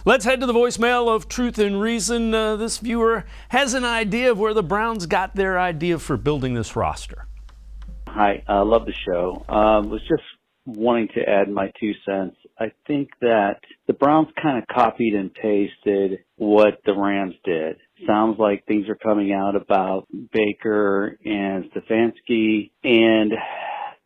Let's head to the voicemail of Truth and Reason. This viewer has an idea of where the Browns got their idea for building this roster. Hi, I love the show. Was just wanting to add my 2 cents. I think that the Browns kind of copied and pasted what the Rams did. Sounds like things are coming out about Baker and Stefanski and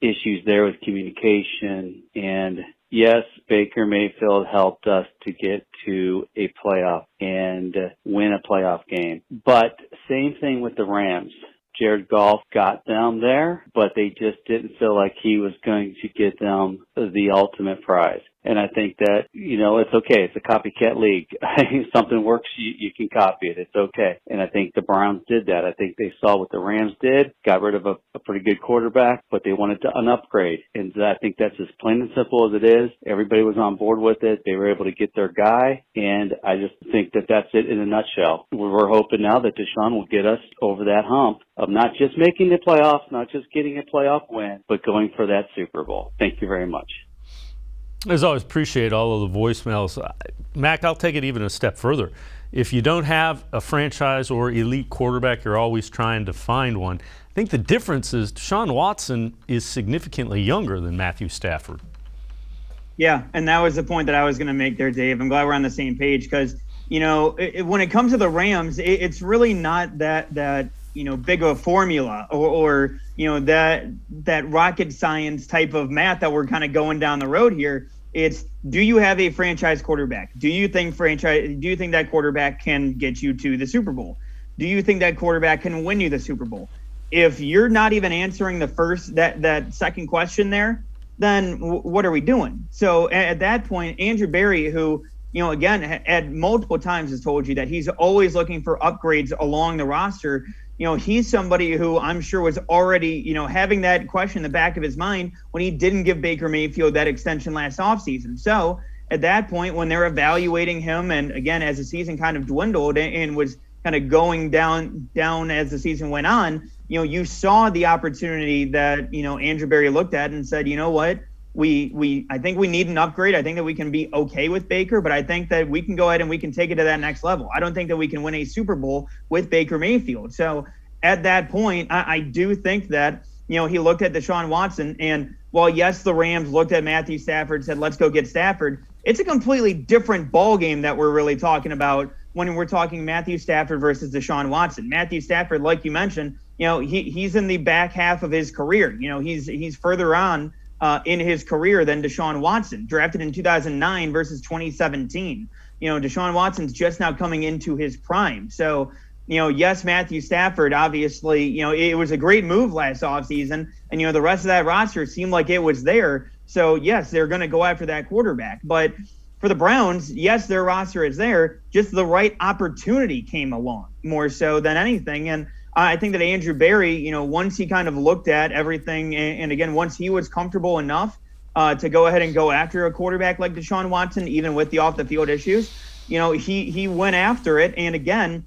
issues there with communication. And yes, Baker Mayfield helped us to get to a playoff and win a playoff game. But same thing with the Rams. Jared Goff got them there, but they just didn't feel like he was going to get them the ultimate prize. And I think that, it's okay. It's a copycat league. If something works, you can copy it. It's okay. And I think the Browns did that. I think they saw what the Rams did, got rid of a pretty good quarterback, but they wanted an upgrade. And I think that's as plain and simple as it is. Everybody was on board with it. They were able to get their guy. And I just think that that's it in a nutshell. We're hoping now that Deshaun will get us over that hump of not just making the playoffs, not just getting a playoff win, but going for that Super Bowl. Thank you very much. As always, appreciate all of the voicemails. Mac, I'll take it even a step further. If you don't have a franchise or elite quarterback, you're always trying to find one. I think the difference is Deshaun Watson is significantly younger than Matthew Stafford. Yeah, and that was the point that I was going to make there, Dave. I'm glad we're on the same page because, when it comes to the Rams, it's really not that big of a formula or that rocket science type of math that we're kind of going down the road here. It's, do you have a franchise quarterback? Do you think that quarterback can get you to the Super Bowl? Do you think that quarterback can win you the Super Bowl? If you're not even answering that second question there, then what are we doing? So at that point, Andrew Berry, who, again, at multiple times has told you that he's always looking for upgrades along the roster. He's somebody who I'm sure was already, having that question in the back of his mind when he didn't give Baker Mayfield that extension last offseason. So at that point, when they're evaluating him, and again, as the season kind of dwindled and was kind of going down as the season went on, you saw the opportunity that, Andrew Berry looked at and said, you know what? I think we need an upgrade. I think that we can be okay with Baker, but I think that we can go ahead and we can take it to that next level. I don't think that we can win a Super Bowl with Baker Mayfield. So at that point, I do think that, he looked at Deshaun Watson, and while yes, the Rams looked at Matthew Stafford, said, let's go get Stafford. It's a completely different ball game that we're really talking about when we're talking Matthew Stafford versus Deshaun Watson. Matthew Stafford, like you mentioned, he's in the back half of his career. He's further on in his career than Deshaun Watson, drafted in 2009 versus 2017. Deshaun Watson's just now coming into his prime. So, yes, Matthew Stafford, obviously, it was a great move last offseason, and, the rest of that roster seemed like it was there. So, yes, they're going to go after that quarterback. But for the Browns, yes, their roster is there. Just the right opportunity came along more so than anything. And I think that Andrew Berry, once he kind of looked at everything, and again, once he was comfortable enough to go ahead and go after a quarterback like Deshaun Watson, even with the off-the-field issues, he went after it, and again,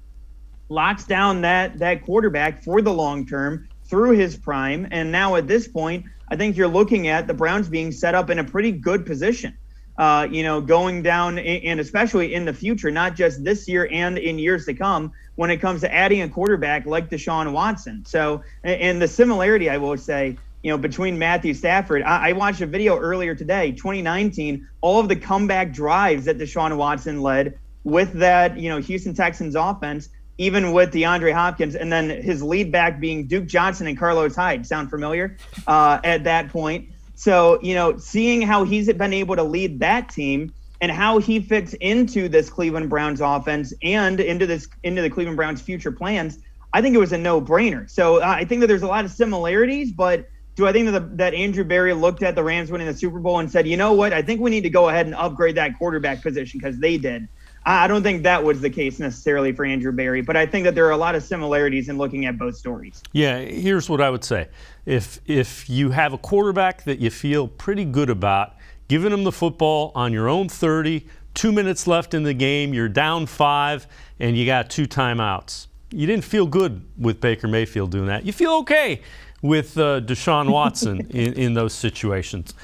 locks down that quarterback for the long term through his prime. And now at this point, I think you're looking at the Browns being set up in a pretty good position, going down, and especially in the future, not just this year and in years to come, when it comes to adding a quarterback like Deshaun Watson. So, and the similarity, I will say, between Matthew Stafford, I watched a video earlier today, 2019, all of the comeback drives that Deshaun Watson led with that, Houston Texans offense, even with DeAndre Hopkins, and then his lead back being Duke Johnson and Carlos Hyde. Sound familiar at that point? So, seeing how he's been able to lead that team and how he fits into this Cleveland Browns offense and into the Cleveland Browns future plans, I think it was a no-brainer. So I think that there's a lot of similarities, but do I think that Andrew Berry looked at the Rams winning the Super Bowl and said, you know what, I think we need to go ahead and upgrade that quarterback position because they did. I don't think that was the case necessarily for Andrew Berry, but I think that there are a lot of similarities in looking at both stories. Yeah, here's what I would say. If you have a quarterback that you feel pretty good about, giving him the football on your own 30, 2 minutes left in the game, you're down 5, and you got 2 timeouts. You didn't feel good with Baker Mayfield doing that. You feel okay with Deshaun Watson in those situations.